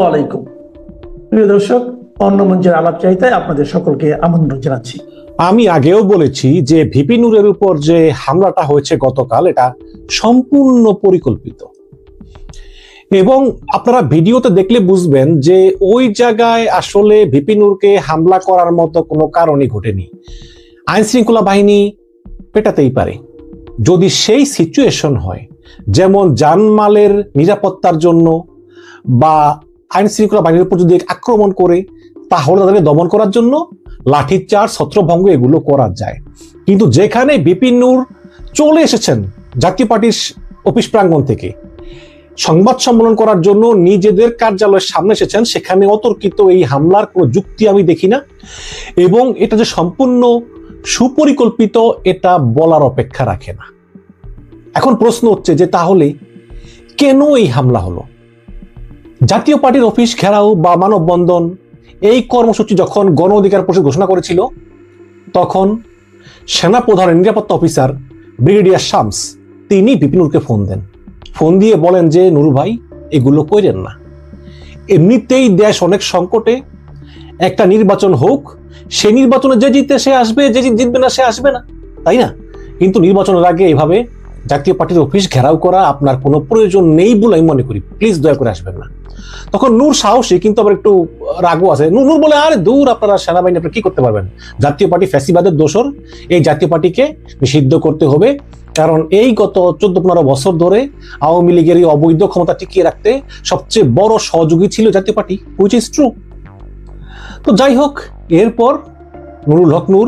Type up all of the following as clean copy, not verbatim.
আলাইকুম প্রিয় দর্শক, অন্য মঞ্চের আলাপচারিতায় আপনাদের সকলকে আমন্ত্রণ জানাচ্ছি। আমি আগেও বলেছি যে ভিপি নূরের উপর যে হামলাটা হয়েছে গতকাল, এটা সম্পূর্ণ পরিকল্পিত এবং আপনারা ভিডিওতে দেখলে বুঝবেন যে ওই জায়গায় আসলে ভিপি নূরকে হামলা করার মতো কোনো কারণই ঘটেনি। আইন শৃঙ্খলা বাহিনী পেটাতেই পারে যদি সেই সিচুয়েশন হয়, যেমন জানমালের নিরাপত্তার জন্য বা আইন শৃঙ্খলা বাহিনীর উপর যদি আক্রমণ করে, তাহলে তাদেরকে দমন করার জন্য লাঠিচার্জ, ছত্রভঙ্গ এগুলো করা যায়। কিন্তু যেখানে ভিপি নূর চলে এসেছেন জাতীয় পার্টির অফিস প্রাঙ্গণ থেকে সংবাদ সম্মেলন করার জন্য নিজেদের কার্যালয়ের সামনে এসেছেন, সেখানে অতর্কিত এই হামলার কোনো যুক্তি আমি দেখি না এবং এটা যে সম্পূর্ণ সুপরিকল্পিত এটা বলার অপেক্ষা রাখে না। এখন প্রশ্ন হচ্ছে যে তাহলে কেন এই হামলা হলো? জাতীয় পার্টির অফিস ঘেরাও বা মানববন্ধন এই কর্মসূচি যখন গণ অধিকার পরিষদ ঘোষণা করেছিল, তখন সেনাপ্রধানের নিরাপত্তা অফিসার ব্রিগেডিয়ার শামস তিনি ভিপি নূরকে ফোন দেন। ফোন দিয়ে বলেন যে নুরু ভাই, এগুলো কইরেন না, এমনিতেই দেশ অনেক সংকটে, একটা নির্বাচন হোক, সেই নির্বাচনে যে জিতে সে আসবে, যে জিতবে না সে আসবে না, তাই না? কিন্তু নির্বাচনের আগে এভাবে জাতীয় পার্টির অফিস ঘেরাও করা আপনার কোনো প্রয়োজন নেই বলে আমি মনে করি, প্লিজ দয়া করে আসবেন না। তখন নূর সাহসী, কিন্তু আবার একটু রাগও আছে। নূর বলে, আরে দূর, আপনারা সেনাবাহিনী আপনারা কি করতে পারবেন? জাতীয় পার্টি ফ্যাসিবাদের দোসর, এই জাতীয় পার্টিকে নিষিদ্ধ করতে হবে, কারণ এই গত 14-15 বছর ধরে আওয়ামী লীগের এই অবৈধ ক্ষমতা টিকিয়ে রাখতে সবচেয়ে বড় সহযোগী ছিল জাতীয় পার্টি, হুইচ ইজ ট্রু। তো যাই হোক, এরপর নুরুল হক নূর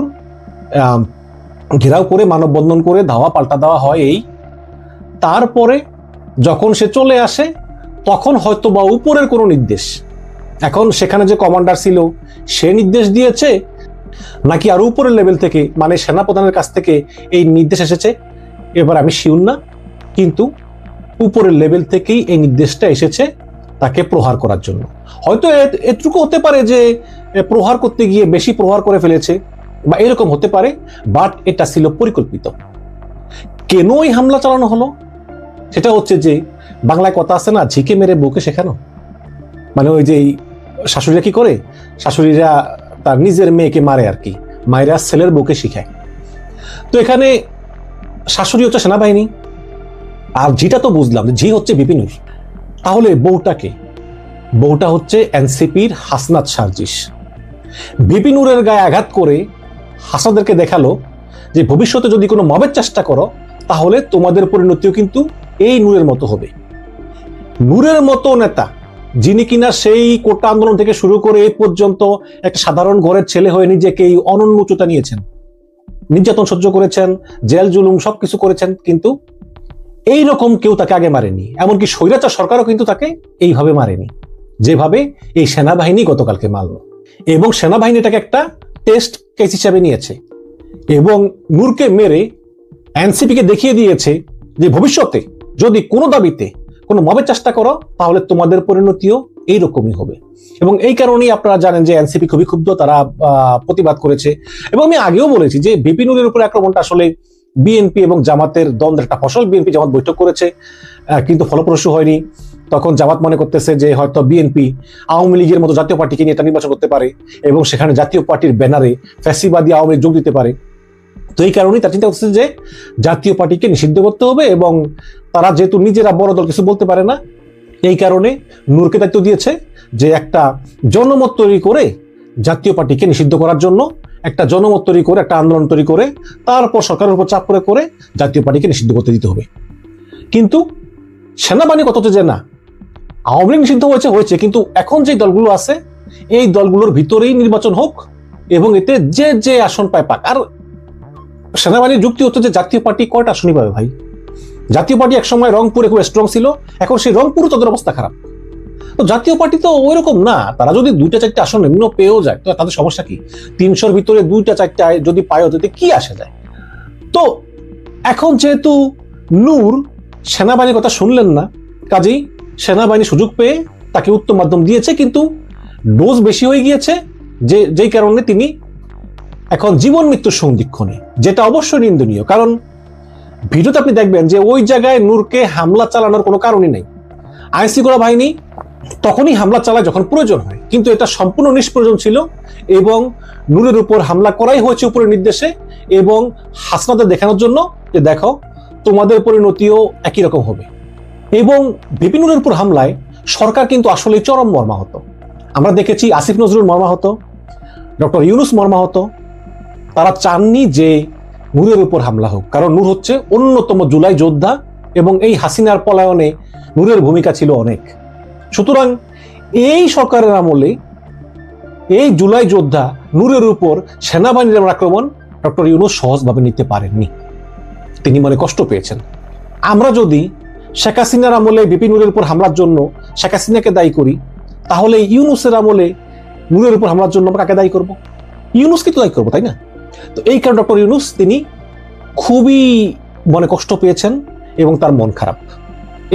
ঘেরাও করে মানববন্ধন করে ধাওয়া পাল্টা দেওয়া হয়। এই তারপরে যখন সে চলে আসে, তখন হয়তো বা উপরের কোনো নির্দেশ, এখন সেখানে যে কমান্ডার ছিল সে নির্দেশ দিয়েছে নাকি আর উপরের লেভেল থেকে, মানে সেনাপ্রধানের কাছ থেকে এই নির্দেশ এসেছে, এবার আমি শিওর না, কিন্তু উপরের লেভেল থেকেই এই নির্দেশটা এসেছে তাকে প্রহার করার জন্য। হয়তো এটুকু হতে পারে যে প্রহার করতে গিয়ে বেশি প্রহার করে ফেলেছে বা এরকম হতে পারে, বাট এটা ছিল পরিকল্পিত। কেন এই হামলা চালানো হলো? সেটা হচ্ছে যে বাংলায় কথা আছে না, ঝিকে মেরে বউকে শেখানো। মানে ওই যে শাশুড়িরা কি করে, শাশুড়িরা তার নিজের মেয়েকে মারে আর কি, মায়েরা ছেলের বউকে শিখায়। তো এখানে শাশুড়ি হচ্ছে সেনাবাহিনী, আর ঝিটা তো বুঝলাম যে ঝি হচ্ছে ভিপি নূর। তাহলে বউটা হচ্ছে এনসিপির হাসনাত সার্জিস। ভিপি নূরের গায়ে আঘাত করে হাসনাদেরকে দেখালো যে ভবিষ্যতে যদি কোনো মবের চেষ্টা করো, তাহলে তোমাদের পরিণতিও কিন্তু এই নূরের মতো হবে। নূরের মতো নেতা, যিনি কিনা সেই কোটা আন্দোলন থেকে শুরু করে এই পর্যন্ত একটা সাধারণ ঘরের ছেলে হয়ে নিজেকে এই অনন্য উচ্চতা নিয়েছেন, নির্যাতন সহ্য করেছেন, জেল জুলুম সবকিছু করেছেন, কিন্তু এই রকম কেউ তাকে আগে মারেনি। এমনকি স্বৈরাচার সরকারও কিন্তু তাকে এইভাবে মারেনি, যেভাবে এই সেনাবাহিনী গতকালকে মারল। এবং সেনাবাহিনী এটাকে একটা টেস্ট কেস হিসাবে নিয়েছে এবং নূরকে মেরে এনসিপিকে দেখিয়ে দিয়েছে যে ভবিষ্যতে যদি কোনো দাবিতে কোনো মবের চেষ্টা করো, তাহলে তোমাদের পরিণতিও এইরকমই হবে। এবং এই কারণেই আপনারা জানেন যে এনসিপি খুবই ক্ষুব্ধ, তারা প্রতিবাদ করেছে। এবং আমি আগেও বলেছি যে ভিপি নূরের উপর আক্রমণটা আসলে বিএনপি এবং জামাতের দ্বন্দ্বের একটা ফসল। বিএনপি জামাত বৈঠক করেছে, কিন্তু ফলপ্রসূ হয়নি। তখন জামাত মনে করতেছে যে হয়তো বিএনপি আওয়ামী লীগের মতো জাতীয় পার্টিকে নিয়ে এটা নির্বাচন করতে পারে এবং সেখানে জাতীয় পার্টির ব্যানারে ফ্যাসিবাদী আওয়ামী লীগ যোগ দিতে পারে। তো এই কারণেই তার চিন্তা করছে যে জাতীয় পার্টিকে নিষিদ্ধ করতে হবে, এবং তারা যেহেতু নিজেরা বড় দল কিছু বলতে পারে না, এই কারণে নূরকে দায়িত্ব দিয়েছে যে একটা জনমত তৈরি করে জাতীয় পার্টিকে নিষিদ্ধ করার জন্য, একটা জনমত তৈরি করে, একটা আন্দোলন তৈরি করে, তারপর সরকারের উপর চাপ প্রয়োগ করে জাতীয় পার্টিকে নিষিদ্ধ করতে দিতে হবে। কিন্তু সেনাবাহিনী কত যে না, আওয়ামী লীগ নিষিদ্ধ হয়েছে, কিন্তু এখন যে দলগুলো আছে এই দলগুলোর ভিতরেই নির্বাচন হোক এবং এতে যে যে আসন পায় পাক। আর সেনাবাহিনীর যুক্তি হচ্ছে যে জাতীয় পার্টি কয়টা আসনই পাবে ভাই? জাতীয় পার্টি একসময় রংপুরে খুব স্ট্রং ছিল, এখন সেই রংপুরও তাদের অবস্থা খারাপ। তো জাতীয় পার্টি তো ওই রকম না, তারা যদি 2-4টা আসন নিম্ন পেয়েও যায় তো তাদের সমস্যা কি? 300-র ভিতরে 2-4টা যদি পায়ও তাতে কি আসে যায়? তো এখন যেহেতু নূর সেনাবাহিনীর কথা শুনলেন না, কাজেই সেনাবাহিনী সুযোগ পেয়ে তাকে উত্তম মাধ্যম দিয়েছে, কিন্তু ডোজ বেশি হয়ে গিয়েছে, যেই কারণে তিনি এখন জীবন মৃত্যুর সন্ধিক্ষণে, যেটা অবশ্যই নিন্দনীয়। কারণ ভিডিওতে আপনি দেখবেন যে ওই জায়গায় নূরকে হামলা চালানোর কোনো কারণই নেই। আইনশৃঙ্খলা বাহিনী তখনই হামলা চালায় যখন প্রয়োজন হয়, কিন্তু এটা সম্পূর্ণ নিষ্প্রয়োজন ছিল এবং নূরের উপর হামলা করাই হয়েছে উপরের নির্দেশে এবং হাসনাদের দেখানোর জন্য যে দেখো তোমাদের পরিণতিও একই রকম হবে। এবং ভিপি নূরের উপর হামলায় সরকার কিন্তু আসলে চরম মর্মাহত। আমরা দেখেছি আসিফ নজরুল মর্মাহত, ডক্টর ইউনূস মর্মাহত। তারা চাননি যে নূরের উপর হামলা হোক, কারণ নূর হচ্ছে অন্যতম জুলাই যোদ্ধা এবং এই হাসিনার পলায়নে নূরের ভূমিকা ছিল অনেক। সুতরাং এই সরকারের আমলে এই জুলাই যোদ্ধা নূরের উপর সেনাবাহিনীর আক্রমণ ডক্টর ইউনূস সহজভাবে নিতে পারেননি, তিনি মনে কষ্ট পেয়েছেন। আমরা যদি শেখ হাসিনার আমলে ভিপি নূরের উপর হামলার জন্য শেখ হাসিনাকে দায়ী করি, তাহলে ইউনূসের আমলে নূরের উপর হামলার জন্য আমরা কাকে দায়ী করব? ইউনূসকে তো দায়ী করবো, তাই না? তো এই কারণে ডক্টর ইউনূস তিনি খুবই মনে কষ্ট পেয়েছেন এবং তার মন খারাপ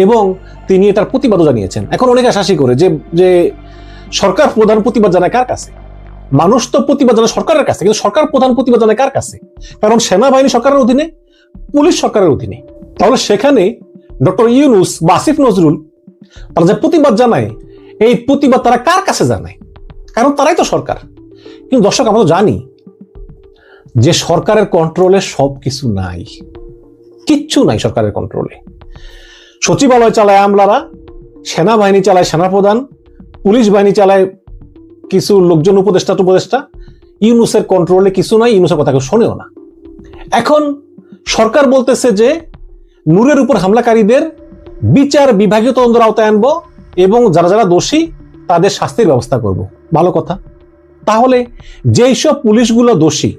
এবং তিনি এটার প্রতিবাদও জানিয়েছেন। এখন অনেকে আশাসী করে যে সরকার প্রধান প্রতিবাদ জানায় কার কাছে? মানুষ তো প্রতিবাদ জানায় সরকারের কাছে, কিন্তু সরকার প্রধান প্রতিবাদ জানায় কার কাছে? কারণ সেনাবাহিনী সরকারের অধীনে, পুলিশ সরকারের অধীনে। তাহলে সেখানে ডক্টর ইউনূস বা আসিফ নজরুল তারা যে প্রতিবাদ জানায়, এই প্রতিবাদ তারা কার কাছে জানায়? কারণ তারাই তো সরকার। কিন্তু দর্শক, আমরা তো জানি যে সরকারের কন্ট্রোলে সবকিছু নাই, কিচ্ছু নাই সরকারের কন্ট্রোলে। সচিবালয় চালায় আমলারা, সেনাবাহিনী চালায় সেনাপ্রধান, পুলিশ বাহিনী চালায় কিছু লোকজন, উপদেষ্টা। ইউনূসের কন্ট্রোলে কিছু নাই, ইউনূসের কথা কেউ শোনেও না। এখন সরকার বলতেছে যে নূরের উপর হামলাকারীদের বিচার বিভাগীয় তদন্তের আওতায় আনবো এবং যারা যারা দোষী তাদের শাস্তির ব্যবস্থা করব। ভালো কথা। তাহলে যেই সব পুলিশগুলো দোষী,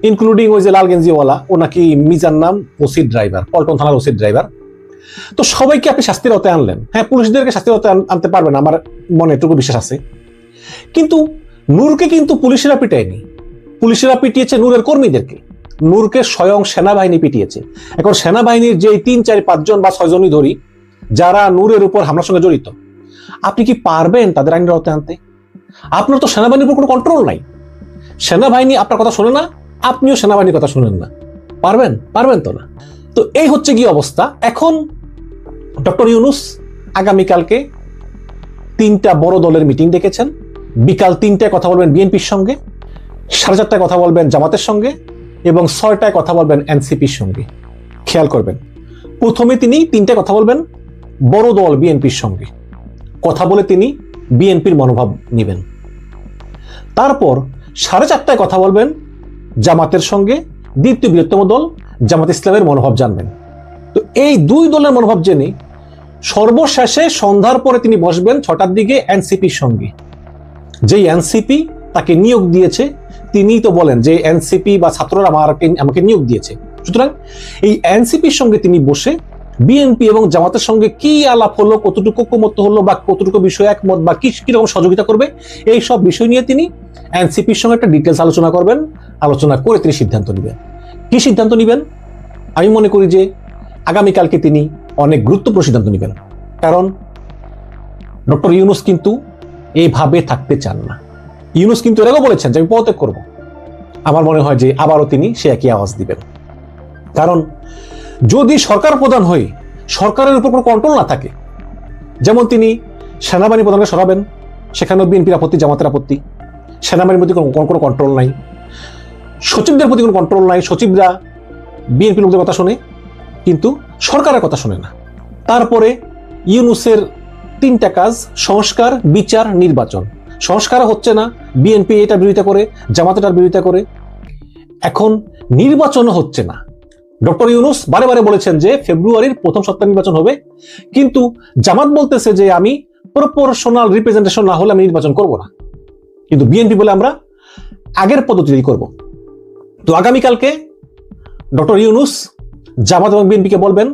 ইনক্লুডিং ওই যে লাল গেঞ্জিওয়ালা, ও নাকি মিজান নাম ওসির ড্রাইভার, পল্টন থানার ওসির ড্রাইভার, তো সবাইকে আপনি শাস্তির আওতায় আনলেন। হ্যাঁ, পুলিশদেরকে শাস্তির আওতায় আনতে পারবেন, আমার মনে এটুকু বিশ্বাস আছে। কিন্তু নূরকে কিন্তু পুলিশেরা পিটায়নি, পুলিশেরা পিটিয়েছে নূরের কর্মীদেরকে। নূরকে স্বয়ং সেনাবাহিনী পিটিয়েছে। এখন সেনাবাহিনীর যে 3, 4, 5 জন বা 6 জনই ধরি যারা নূরের উপর হামলার সঙ্গে জড়িত, আপনি কি পারবেন তাদের আইনের আওতায় আনতে? আপনার তো সেনাবাহিনীর উপর কোনো কন্ট্রোল নাই। সেনাবাহিনী আপনার কথা শোনে না, আপনিও সেনাবাহিনীর কথা শুনেন না। পারবেন তো না। তো এই হচ্ছে কি অবস্থা। এখন ডক্টর ইউনূস আগামীকালকে 3টা বড় দলের মিটিং ডেকেছেন। বিকাল 3টায় কথা বলবেন বিএনপির সঙ্গে, 4:30টায় কথা বলবেন জামাতের সঙ্গে এবং 6টায় কথা বলবেন এনসিপির সঙ্গে। খেয়াল করবেন, প্রথমে তিনি 3টায় কথা বলবেন বড় দল বিএনপির সঙ্গে, কথা বলে তিনি বিএনপির মনোভাব নেবেন। তারপর 4:30টায় কথা বলবেন জামাতের সঙ্গে, দ্বিতীয় বৃহত্তম দল জামাত ইসলামের মনোভাব জানবেন। তো এই 2 দলের মনোভাব জেনে সর্বশেষে সন্ধ্যার পরে তিনি বসবেন 6টার দিকে এনসিপির সঙ্গে। যেই এনসিপি তাকে নিয়োগ দিয়েছে, তিনিই তো বলেন যে এনসিপি বা ছাত্ররা আমাকে নিয়োগ দিয়েছে। সুতরাং এই এনসিপির সঙ্গে তিনি বসে বিএনপি এবং জামাতের সঙ্গে কি আলাপ হলো, কতটুকু ঐকমত্য হলো বা কতটুকু বিষয় একমত বা কিরকম সহযোগিতা করবে, এই সব বিষয় নিয়ে তিনি এনসিপির সঙ্গে একটা ডিটেলস আলোচনা করবেন। আলোচনা করে তিনি সিদ্ধান্ত নেবেন। কি সিদ্ধান্ত নেবেন? আমি মনে করি যে আগামীকালকে তিনি অনেক গুরুত্বপূর্ণ সিদ্ধান্ত নেবেন। কারণ ডক্টর ইউনূস কিন্তু এইভাবে থাকতে চান না। ইউনূস কিন্তু এর আগেও বলেছেন যে আমি পদত্যাগ করব। আমার মনে হয় যে আবারও তিনি সে একই আওয়াজ দিবেন। কারণ যদি সরকার প্রধান হয়ে সরকারের উপর কোনো কন্ট্রোল না থাকে, যেমন তিনি সেনাবাহিনী প্রধানকে সরাবেন, সেখানেও বিএনপির আপত্তি, জামাতের আপত্তি, সেনাবাহিনীর প্রতি কোনো কন্ট্রোল নাই, সচিবদের প্রতি কোনো কন্ট্রোল নাই, সচিবরা বিএনপির লোকদের কথা শোনে কিন্তু সরকারের কথা শোনে না। তারপরে ইউনূসের 3টা কাজ: সংস্কার, বিচার, নির্বাচন। সংস্কার হচ্ছে না, বিএনপি এটা বিরোধিতা করে, জামাত এটার বিরোধিতা করে। এখন নির্বাচনও হচ্ছে না। ডক্টর ইউনূস বারে বারে বলেছেন যে ফেব্রুয়ারির প্রথম সপ্তাহে নির্বাচন হবে, কিন্তু জামাত বলতেছে যে আমি প্রপোর্শনাল রিপ্রেজেন্টেশন না হলে আমি নির্বাচন করব না। কিন্তু বিএনপি বলে আমরা আগের পদ্ধতিতেই করব। তো আগামীকালকে ডক্টর ইউনূস জামাত এবং বিএনপিকে বলবেন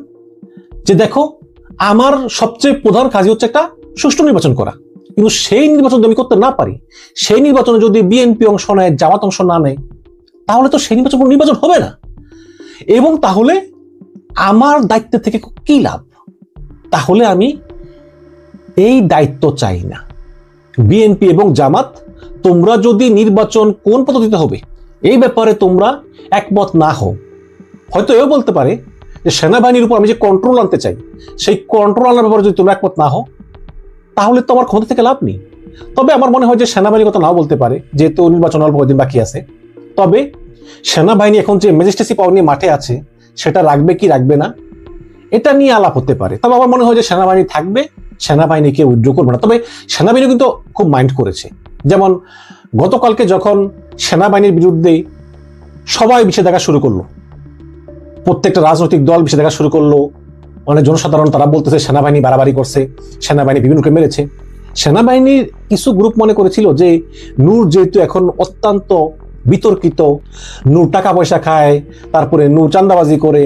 যে দেখো, আমার সবচেয়ে প্রধান কাজই হচ্ছে একটা সুষ্ঠু নির্বাচন করা, কিন্তু সেই নির্বাচন যদি আমি করতে না পারি, সেই নির্বাচনে যদি বিএনপি অংশ নেয়, জামাত অংশ না নেয়, তাহলে তো সেই নির্বাচন হবে না। এবং তাহলে আমার দায়িত্ব থেকে কি লাভ? তাহলে আমি এই দায়িত্ব চাই না। বিএনপি এবং জামাত, তোমরা যদি নির্বাচন কোন পদ্ধতিতে হবে এই ব্যাপারে তোমরা একমত না হও, হয়তো এও বলতে পারে যে সেনাবাহিনীর উপর আমি যে কন্ট্রোল আনতে চাই, সেই কন্ট্রোল আনার ব্যাপারে যদি তোমরা একমত না হও, তাহলে তো আমার ক্ষমতা থেকে লাভ নেই। তবে আমার মনে হয় যে সেনাবাহিনীর কথা নাও বলতে পারে, যেহেতু নির্বাচন অল্প কয়েকদিন বাকি আছে। তবে সেনাবাহিনী এখন যে ম্যাজিস্ট্রেসি পাওয়ার নিয়ে মাঠে আছে, সেটা রাখবে কি রাখবে না এটা নিয়ে আলাপ হতে পারে। তবে আমার মনে হয় যে সেনাবাহিনী থাকবে, সেনাবাহিনীকে উইথড্র করবে না। তবে সেনাবাহিনী কিন্তু খুব মাইন্ড করেছে। যেমন গতকালকে যখন সেনাবাহিনীর বিরুদ্ধে সবাই বিষেধাজ্ঞা শুরু করলো, প্রত্যেকটা রাজনৈতিক দল বিষেধাজ্ঞা শুরু করলো, অনেক জনসাধারণ তারা বলতেছে সেনাবাহিনী বাড়াবাড়ি করছে, সেনাবাহিনী বিভিন্ন লোককে মেরেছে। সেনাবাহিনীর কিছু গ্রুপ মনে করেছিল যে নূর যেহেতু এখন অত্যন্ত বিতর্কিত, নূর টাকা পয়সা খায়, তারপরে নূর চান্দাবাজি করে,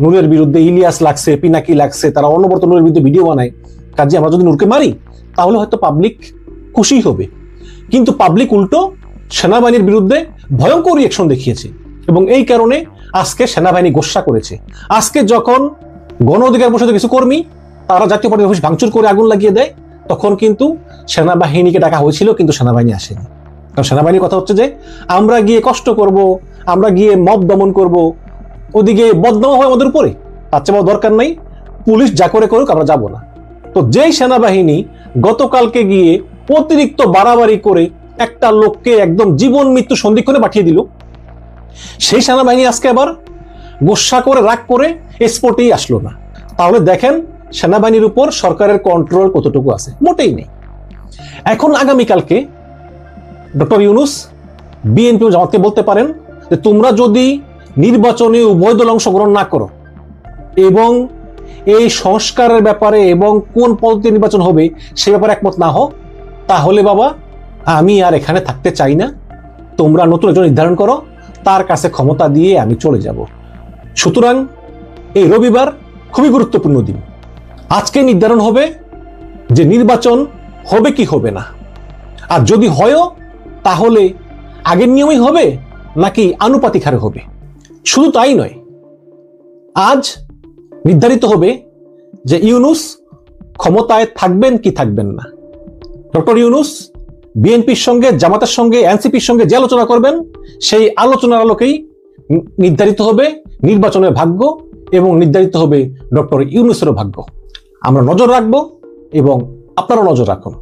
নূরের বিরুদ্ধে ইলিয়াস লাগছে, পিনাকি লাগছে, তারা অনবরত নূরের বিরুদ্ধে ভিডিও বানায়, কাজে আমরা যদি নূরকে মারি তাহলে হয়তো পাবলিক খুশি হবে। কিন্তু পাবলিক উল্টো সেনাবাহিনীর বিরুদ্ধে ভয়ঙ্কর রিঅ্যাকশন দেখিয়েছে এবং এই কারণে আজকে সেনাবাহিনী গোসা করেছে। আজকে যখন গণ অধিকার পরিষদের কিছু কর্মী তারা জাতীয় পার্টির অফিস ভাঙচুর করে আগুন লাগিয়ে দেয়, তখন কিন্তু সেনাবাহিনীকে ডাকা হয়েছিল, কিন্তু সেনাবাহিনী আসেনি। কারণ সেনাবাহিনীর কথা হচ্ছে যে আমরা গিয়ে কষ্ট করব, আমরা গিয়ে মব দমন করব, ওদিকে বদনাম হয় আমাদের উপরে, তার চেয়ে দরকার নাই, পুলিশ যা করে করুক আমরা যাব না। তো যেই সেনাবাহিনী গতকালকে গিয়ে অতিরিক্ত বাড়াবাড়ি করে একটা লোককে একদম জীবন মৃত্যু সন্ধিক্ষণে পাঠিয়ে দিল, সেই সেনাবাহিনী আজকে আবার গোসা করে রাগ করে স্পটেই আসলো না। তাহলে দেখেন সেনাবাহিনীর উপর সরকারের কন্ট্রোল কতটুকু আছে, মোটেই নেই। এখন আগামীকালকে ডক্টর ইউনূস বিএনপি জামাতকে বলতে পারেন যে তোমরা যদি নির্বাচনে উভয় দল অংশগ্রহণ না করো এবং এই সংস্কারের ব্যাপারে এবং কোন পদ্ধতি নির্বাচন হবে সে ব্যাপারে একমত না হও, তাহলে বাবা আমি আর এখানে থাকতে চাই না, তোমরা নতুন একজন নির্ধারণ করো, তার কাছে ক্ষমতা দিয়ে আমি চলে যাব। সুতরাং এই রবিবার খুবই গুরুত্বপূর্ণ দিন। আজকে নির্ধারণ হবে যে নির্বাচন হবে কি হবে না, আর যদি হয়ও তাহলে আগের নিয়মই হবে নাকি আনুপাতিক হারে হবে। শুধু তাই নয়, আজ নির্ধারিত হবে যে ইউনূস ক্ষমতায় থাকবেন কি থাকবেন না। ডক্টর ইউনূস বিএনপির সঙ্গে, জামাতের সঙ্গে, এনসিপির সঙ্গে যে আলোচনা করবেন সেই আলোচনার আলোকেই নির্ধারিত হবে নির্বাচনের ভাগ্য এবং নির্ধারিত হবে ডক্টর ইউনূসেরও ভাগ্য। আমরা নজর রাখবো এবং আপনারা নজর রাখুন।